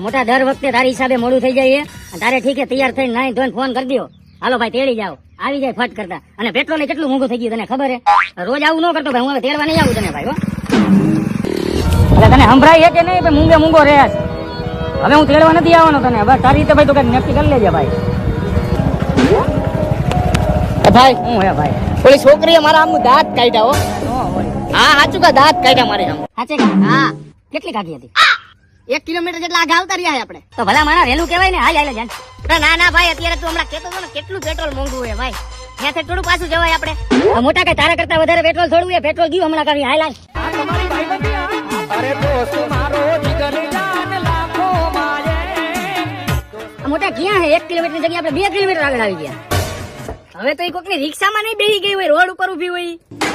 મોટા દર વખતે તારી હિસાબે મોડું થઈ જાય છે તારે ઠીક છે તૈયાર થઈને નાઈ ધોઈને ફોન કરી દો હાલો ભાઈ તેડી જાઓ આવી જાય ફટ કરતા અને પેટ્રોલ કેટલું મોંઘું થઈ ગયું તને ખબર હે રોજ આવું ન કરતો ભાઈ હું હવે તેડવા નહીં આવું તને ભાઈ હો એટલે તને સંભળાય છે કે નહીં ભાઈ મૂંગે મૂંગો રહે હવે હું તેડવા નથી આવવાનો તને બસ તારી રીતે ભાઈ તું કઈક નક્કી કરી લેજે ભાઈ ભાઈ હું હે ભાઈ ઓલી છોકરીએ મારા આમ દાંત કાઢ્યા હો હા સાચું કા દાંત કાઢ્યા મારે આમ સાચે કા હા કેટલી કાઢી હતી 1 કિલોમીટર જેટલા આગળ આવતા રહ્યા આપણે તો ભલા મારા વહેલું કહેવાય ને હાલ હાલ જાન ના ના ભાઈ અત્યારે તું હમણાં કેતો હતો ને કેટલું પેટ્રોલ મોંઘું છે ભાઈ ત્યાંથી થોડું પાછું જવાય આપણે મોટા કઈ તારા કરતા વધારે પેટ્રોલ થોડું એ પેટ્રોલ ગયું હમણાં કરી હાલ હાલ મોટા ક્યાં હે 1 કિલોમીટર જગ્યાએ આપણે 2 કિલોમીટર આગળ આવી ગયા હવે તો એ કોકની રિક્ષામાં નહીં બેસી ગઈ હોય રોડ ઉપર ઉભી હોય